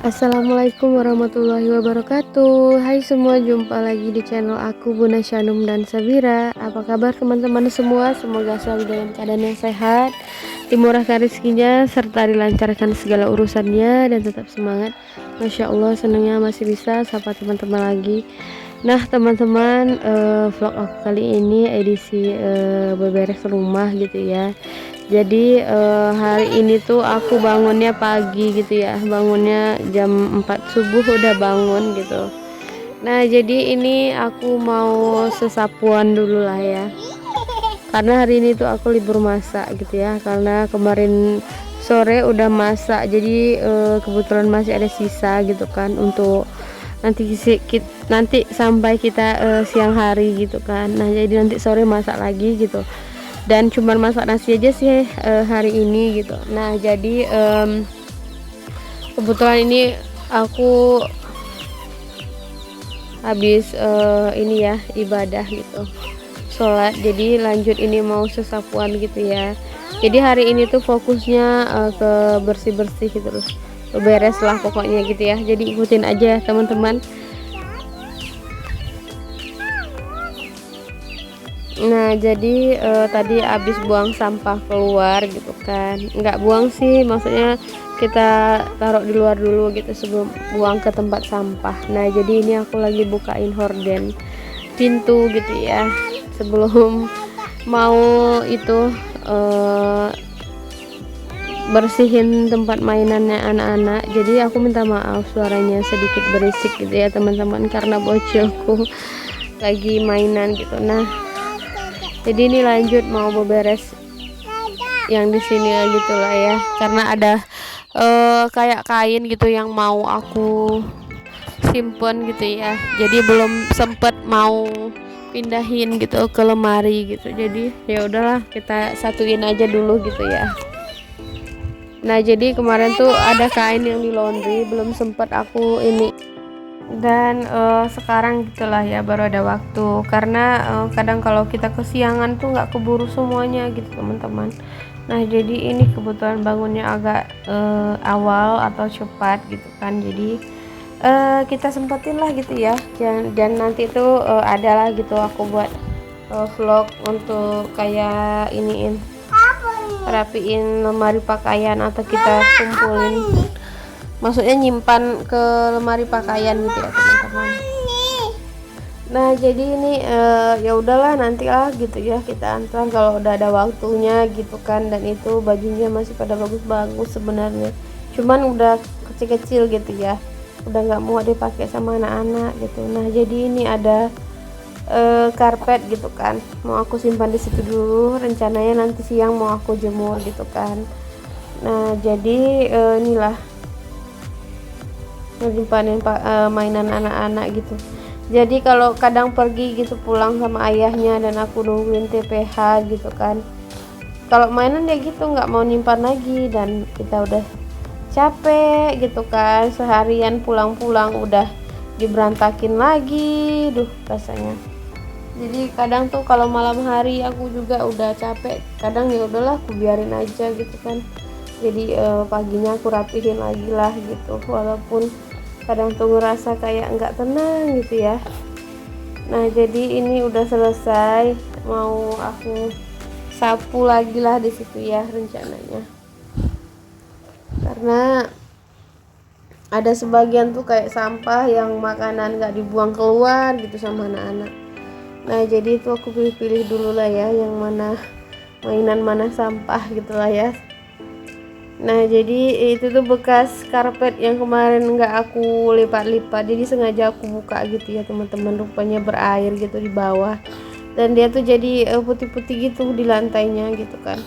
Assalamualaikum warahmatullahi wabarakatuh. Hai semua, jumpa lagi di channel aku Bunda Syanum dan Sabira. Apa kabar teman-teman semua? Semoga selalu dalam keadaan yang sehat, dimurahkan rezekinya, serta dilancarkan segala urusannya, dan tetap semangat. Masya Allah, senangnya masih bisa sapa teman-teman lagi. Nah teman-teman, vlog aku kali ini edisi beberes rumah gitu ya. Jadi hari ini tuh aku bangunnya pagi gitu ya, bangunnya jam 4 subuh udah bangun gitu. Nah jadi ini aku mau sesapuan dulu lah ya, karena hari ini tuh aku libur masak gitu ya, karena kemarin sore udah masak. Jadi kebetulan masih ada sisa gitu kan untuk nanti sampai kita siang hari gitu kan. Nah jadi nanti sore masak lagi gitu, dan cuman masak nasi aja sih hari ini gitu. Nah jadi kebetulan ini aku habis ini ya, ibadah gitu, sholat, jadi lanjut ini mau sesapuan gitu ya. Jadi hari ini tuh fokusnya ke bersih-bersih gitu, terus beres lah pokoknya gitu ya. Jadi ikutin aja ya teman-teman. Nah jadi tadi habis buang sampah keluar gitu kan, nggak buang sih, maksudnya kita taruh di luar dulu gitu sebelum buang ke tempat sampah. Nah jadi ini aku lagi bukain horden pintu gitu ya, sebelum mau itu bersihin tempat mainannya anak-anak. Jadi aku minta maaf suaranya sedikit berisik gitu ya teman-teman, karena bocilku lagi mainan gitu. Nah jadi ini lanjut mau beberes yang di sini gitu lah ya, karena ada kayak kain gitu yang mau aku simpen gitu ya. Jadi belum sempet mau pindahin gitu ke lemari gitu. Jadi ya udahlah, kita satuin aja dulu gitu ya. Nah jadi kemarin tuh ada kain yang di laundry, belum sempet aku ini, dan sekarang gitulah ya, baru ada waktu, karena kadang kalau kita kesiangan tuh nggak keburu semuanya gitu teman-teman. Nah jadi ini kebetulan bangunnya agak awal atau cepat gitu kan, jadi kita sempetin lah gitu ya. Dan nanti tuh adalah gitu aku buat vlog untuk kayak iniin, rapiin lemari pakaian, atau kita kumpulin, maksudnya nyimpan ke lemari pakaian gitu ya teman-teman. Nah jadi ini ya udahlah nanti lah gitu ya, kita antar kalau udah ada waktunya gitu kan. Dan itu bajunya masih pada bagus-bagus sebenarnya, cuman udah kecil-kecil gitu ya, udah nggak mau dipakai sama anak-anak gitu. Nah jadi ini ada karpet gitu kan, mau aku simpan di situ dulu, rencananya nanti siang mau aku jemur gitu kan. Nah jadi inilah nyimpanin mainan anak-anak gitu. Jadi kalau kadang pergi gitu pulang sama ayahnya dan aku nungguin TPH gitu kan, kalau mainan ya gitu nggak mau nyimpan lagi, dan kita udah capek gitu kan, seharian pulang-pulang udah diberantakin lagi, duh rasanya. Jadi kadang tuh kalau malam hari aku juga udah capek, kadang ya udahlah aku biarin aja gitu kan. Jadi paginya aku rapihin lagi lah gitu, walaupun kadang tuh ngerasa kayak nggak tenang gitu ya. Nah jadi ini udah selesai, mau aku sapu lagi lah di situ ya rencananya, karena ada sebagian tuh kayak sampah yang makanan nggak dibuang keluar gitu sama anak-anak. Nah jadi itu aku pilih-pilih dulu lah ya, yang mana mainan mana sampah gitulah ya. Nah jadi itu tuh bekas karpet yang kemarin nggak aku lipat-lipat, jadi sengaja aku buka gitu ya teman-teman, rupanya berair gitu di bawah, dan dia tuh jadi putih-putih gitu di lantainya gitu kan.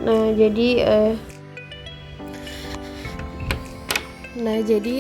Nah jadi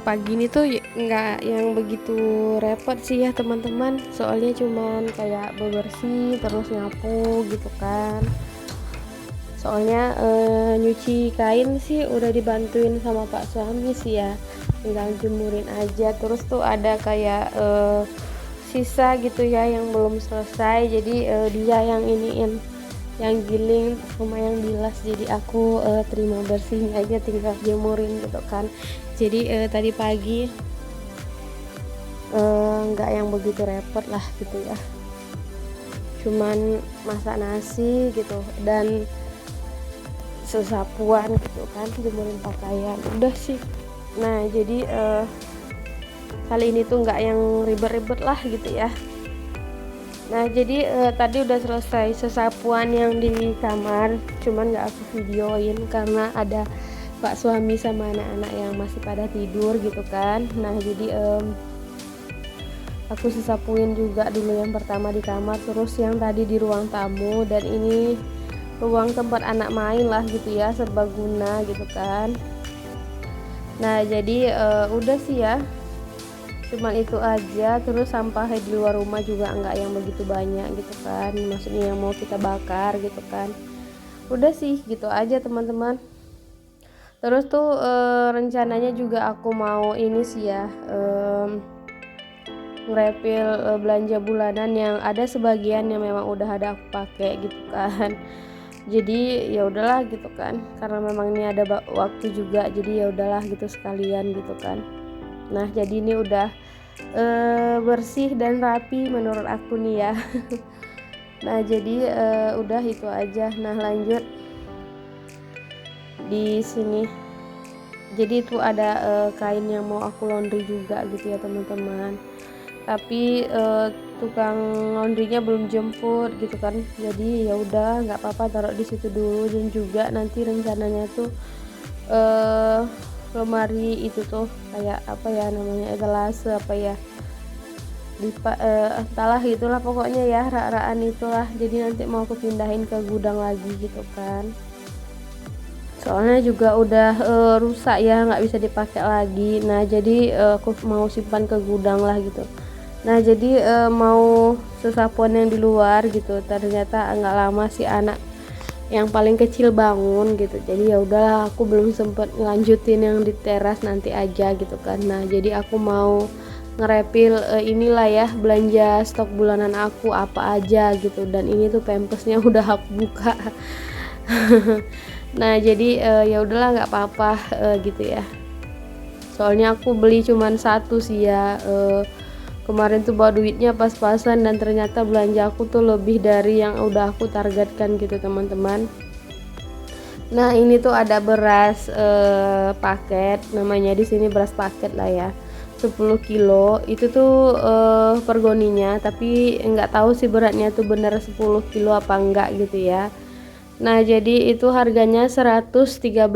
pagi ini tuh nggak yang begitu repot sih ya teman-teman, soalnya cuman kayak bebersih terus nyapu gitu kan. Soalnya nyuci kain sih udah dibantuin sama pak suami sih ya, tinggal jemurin aja. Terus tuh ada kayak sisa gitu ya yang belum selesai, jadi dia yang iniin, yang giling sama yang bilas, jadi aku terima bersihnya aja, tinggal jemurin gitu kan. Jadi tadi pagi nggak yang begitu repot lah gitu ya, cuman masak nasi gitu dan sesapuan gitu kan, jemurin pakaian, udah sih. Nah jadi kali ini tuh nggak yang ribet-ribet lah gitu ya. Nah jadi tadi udah selesai sesapuan yang di kamar, cuman nggak aku videoin karena ada pak suami sama anak-anak yang masih pada tidur gitu kan. Nah jadi aku sesapuin juga dulu yang pertama di kamar, terus yang tadi di ruang tamu, dan ini ruang tempat anak main lah gitu ya, serbaguna gitu kan. Nah jadi udah sih ya, cuman itu aja. Terus sampah di luar rumah juga enggak yang begitu banyak gitu kan, maksudnya yang mau kita bakar gitu kan. Udah sih gitu aja teman-teman. Terus tuh rencananya juga aku mau ini sih ya, ngerepil belanja bulanan yang ada sebagian yang memang udah ada aku pakai gitu kan. Jadi ya udahlah gitu kan, karena memang ini ada waktu juga, jadi ya udahlah gitu sekalian gitu kan. Nah jadi ini udah bersih dan rapi menurut aku nih ya. Nah jadi udah itu aja. Nah lanjut di sini, jadi itu ada kain yang mau aku laundry juga gitu ya teman-teman, tapi tukang laundrynya belum jemput gitu kan. Jadi ya udah nggak apa-apa, taruh di situ dulu. Dan juga nanti rencananya tuh lemari itu tuh kayak apa ya namanya, etalase apa ya, entahlah itulah pokoknya ya, rak-rakan itulah. Jadi nanti mau aku pindahin ke gudang lagi gitu kan, soalnya juga udah rusak ya, nggak bisa dipakai lagi. Nah jadi aku mau simpan ke gudang lah gitu. Nah jadi mau sesapuan yang di luar gitu, ternyata nggak lama si anak yang paling kecil bangun gitu. Jadi ya udahlah, aku belum sempet ngelanjutin yang di teras, nanti aja gitu kan. Nah jadi aku mau ngerepil inilah ya, belanja stok bulanan aku apa aja gitu. Dan ini tuh pampasnya udah aku buka. Nah jadi ya udahlah nggak apa-apa gitu ya, soalnya aku beli cuman satu sih ya. Kemarin tuh bawa duitnya pas-pasan, dan ternyata belanja aku tuh lebih dari yang udah aku targetkan gitu teman-teman. Nah ini tuh ada beras paket, namanya di sini beras paket lah ya, 10 kilo itu tuh pergoninya, tapi nggak tahu sih beratnya tuh bener 10 kilo apa enggak gitu ya. Nah jadi itu harganya 113.000.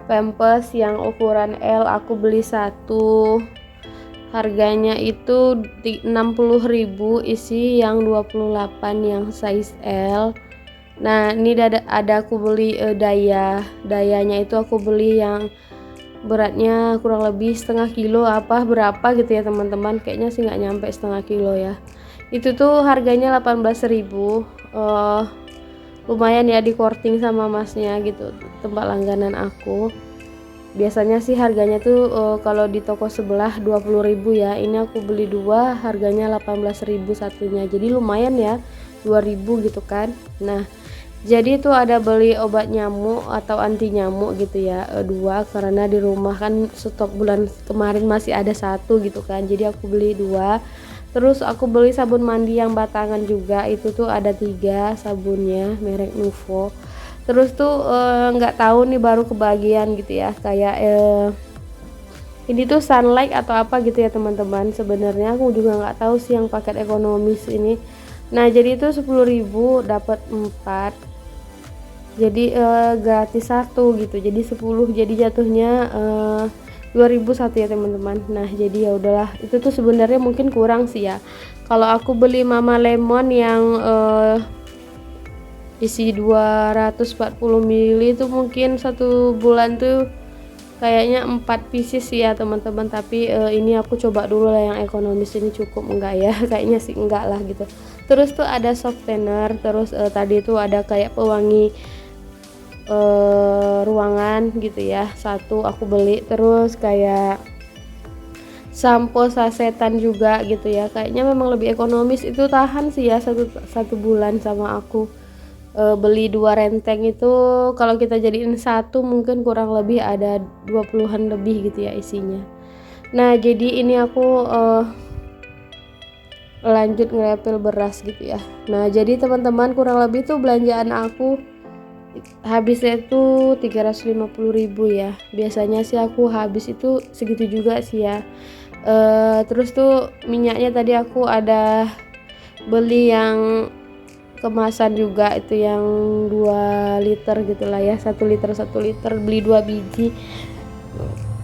Pampers yang ukuran L aku beli satu, harganya itu 60.000, isi yang 28 yang size L. Nah ini ada aku beli dayanya itu aku beli yang beratnya kurang lebih setengah kilo apa berapa gitu ya teman-teman, kayaknya sih nggak nyampe setengah kilo ya. Itu tuh harganya 18.000. Lumayan ya, di courting sama masnya gitu, tempat langganan aku. Biasanya sih harganya tuh kalau di toko sebelah 20.000 ya, ini aku beli dua harganya 18.000 satunya, jadi lumayan ya, 2.000 gitu kan. Nah jadi itu ada beli obat nyamuk atau anti nyamuk gitu ya, dua, karena di rumah kan stok bulan kemarin masih ada satu gitu kan, jadi aku beli dua. Terus aku beli sabun mandi yang batangan juga, itu tuh ada 3 sabunnya merek Nuvo. Terus tuh nggak tahu nih baru kebagian gitu ya, kayak ini tuh Sunlight atau apa gitu ya teman-teman. Sebenarnya aku juga nggak tahu sih yang paket ekonomis ini. Nah jadi itu 10.000 dapat 4, jadi gratis satu gitu, jadi 10, jadi jatuhnya 2.000 satu ya teman-teman. Nah jadi ya udahlah, itu tuh sebenarnya mungkin kurang sih ya. Kalau aku beli Mama Lemon yang isi 240 ml itu mungkin satu bulan tuh kayaknya 4 pieces sih ya teman-teman. Tapi ini aku coba dulu lah yang ekonomis ini cukup enggak ya. Kayaknya sih enggak lah gitu. Terus tuh ada softener, terus tadi tuh ada kayak pewangi ruangan gitu ya, satu aku beli. Terus kayak sampo sasetan juga gitu ya, kayaknya memang lebih ekonomis, itu tahan sih ya satu bulan sama aku. Beli 2 renteng itu kalau kita jadiin satu mungkin kurang lebih ada 20-an lebih gitu ya isinya. Nah jadi ini aku lanjut ngerepil beras gitu ya. Nah jadi teman-teman kurang lebih tuh belanjaan aku habisnya itu 350.000 ya. Biasanya sih aku habis itu segitu juga sih ya. Terus tuh minyaknya tadi aku ada beli yang kemasan juga, itu yang 2 liter gitulah ya, 1 liter beli 2 biji.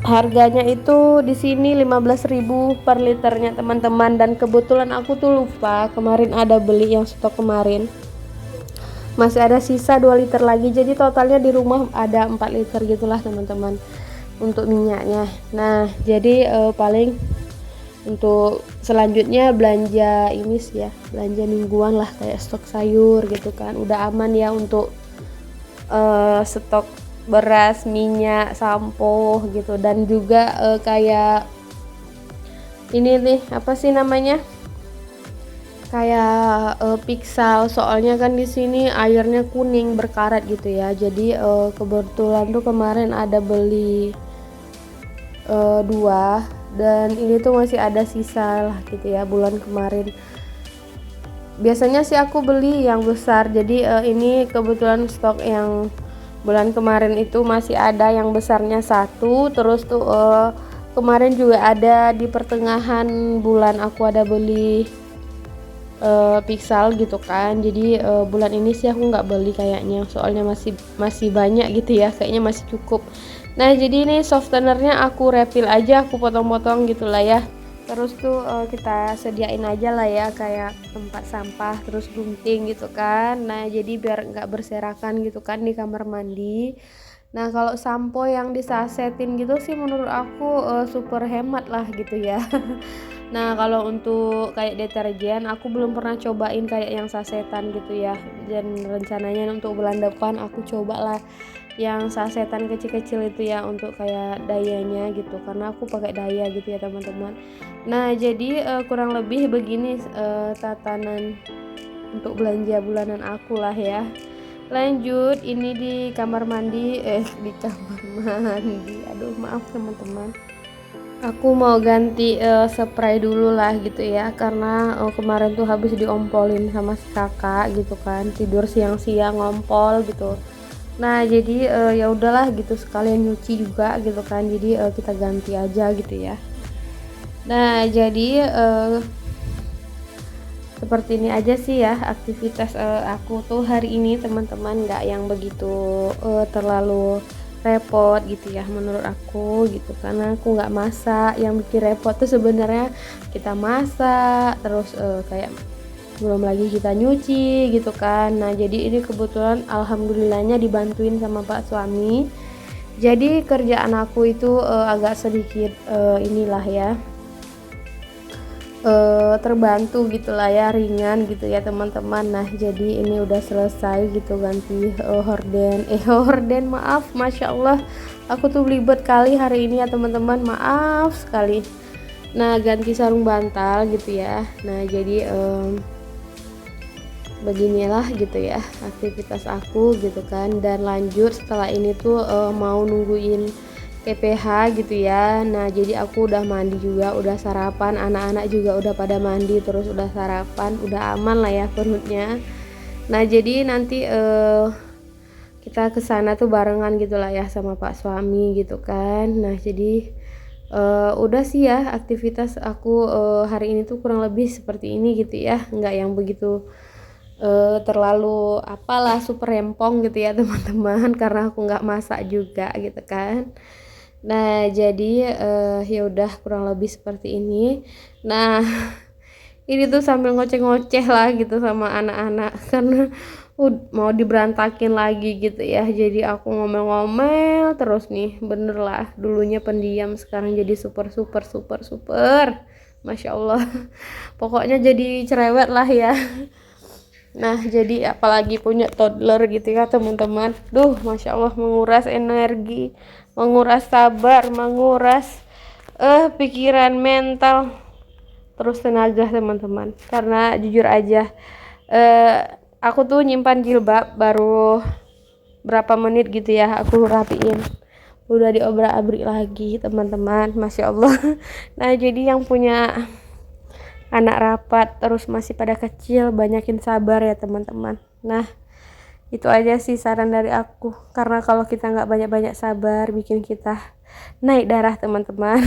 Harganya itu di sini 15.000 per liternya teman-teman, dan kebetulan aku tuh lupa kemarin ada beli yang stok kemarin. Masih ada sisa 2 liter lagi, jadi totalnya di rumah ada 4 liter gitulah teman-teman untuk minyaknya. Nah, jadi paling untuk selanjutnya belanja ini sih ya, belanja mingguan lah kayak stok sayur gitu kan, udah aman ya untuk stok beras, minyak, sampo gitu, dan juga kayak ini nih apa sih namanya, kayak piksal, soalnya kan di sini airnya kuning berkarat gitu ya, jadi kebetulan tuh kemarin ada beli 2, dan ini tuh masih ada sisa lah gitu ya bulan kemarin. Biasanya sih aku beli yang besar, jadi ini kebetulan stok yang bulan kemarin itu masih ada yang besarnya satu. Terus tuh kemarin juga ada di pertengahan bulan aku ada beli piksal gitu kan, jadi bulan ini sih aku nggak beli kayaknya, soalnya masih banyak gitu ya, kayaknya masih cukup. Nah jadi ini softenernya aku refill aja, aku potong-potong gitulah ya. Terus tuh kita sediain aja lah ya kayak tempat sampah, terus gunting gitu kan. Nah jadi biar nggak berserakan gitu kan di kamar mandi. Nah kalau sampo yang disasetin gitu sih menurut aku super hemat lah gitu ya. Nah kalau untuk kayak deterjen aku belum pernah cobain kayak yang sasetan gitu ya, dan rencananya untuk bulan depan aku cobalah yang sasetan kecil-kecil itu ya, untuk kayak dayanya gitu, karena aku pakai daya gitu ya teman-teman. Nah jadi kurang lebih begini tatanan untuk belanja bulanan aku lah ya. Lanjut, ini di kamar mandi di kamar mandi, aduh maaf teman-teman, aku mau ganti spray dulu lah gitu ya, karena kemarin tuh habis diompolin sama si kakak gitu kan, tidur siang-siang ngompol gitu. Nah jadi ya udahlah gitu, sekalian nyuci juga gitu kan, jadi kita ganti aja gitu ya. Nah jadi seperti ini aja sih ya aktivitas aku tuh hari ini teman-teman, nggak yang begitu terlalu repot gitu ya menurut aku gitu, karena aku nggak masak. Yang bikin repot tuh sebenarnya kita masak terus kayak belum lagi kita nyuci gitu kan. Nah jadi ini kebetulan alhamdulillahnya dibantuin sama pak suami, jadi kerjaan aku itu agak sedikit inilah ya terbantu gitulah ya, ringan gitu ya teman-teman. Nah jadi ini udah selesai gitu ganti horden maaf, masya Allah aku tuh belibet kali hari ini ya teman-teman, maaf sekali. Nah ganti sarung bantal gitu ya. Nah jadi beginilah gitu ya aktivitas aku gitu kan, dan lanjut setelah ini tuh mau nungguin TPH gitu ya. Nah jadi aku udah mandi juga, udah sarapan, anak-anak juga udah pada mandi, terus udah sarapan, udah aman lah ya perutnya. Nah jadi nanti kita kesana tuh barengan gitulah ya sama pak suami gitu kan. Nah jadi udah sih ya aktivitas aku hari ini tuh kurang lebih seperti ini gitu ya, nggak yang begitu terlalu apalah super rempong gitu ya teman-teman, karena aku nggak masak juga gitu kan. Nah jadi ya udah kurang lebih seperti ini. Nah ini tuh sambil ngoceh-ngoceh lah gitu sama anak-anak karena mau diberantakin lagi gitu ya, jadi aku ngomel-ngomel terus nih, bener lah, dulunya pendiam sekarang jadi super super super super, masya Allah. Pokoknya jadi cerewet lah ya. Nah jadi apalagi punya toddler gitu ya teman-teman, duh masya Allah, menguras energi, menguras sabar, menguras pikiran, mental, terus tenaga teman-teman. Karena jujur aja aku tuh nyimpan jilbab baru berapa menit gitu ya, aku rapiin udah diobrak-abrik lagi teman-teman, masya Allah. Nah jadi yang punya anak rapat terus masih pada kecil, banyakin sabar ya teman-teman. Nah itu aja sih saran dari aku, karena kalau kita nggak banyak-banyak sabar bikin kita naik darah teman-teman.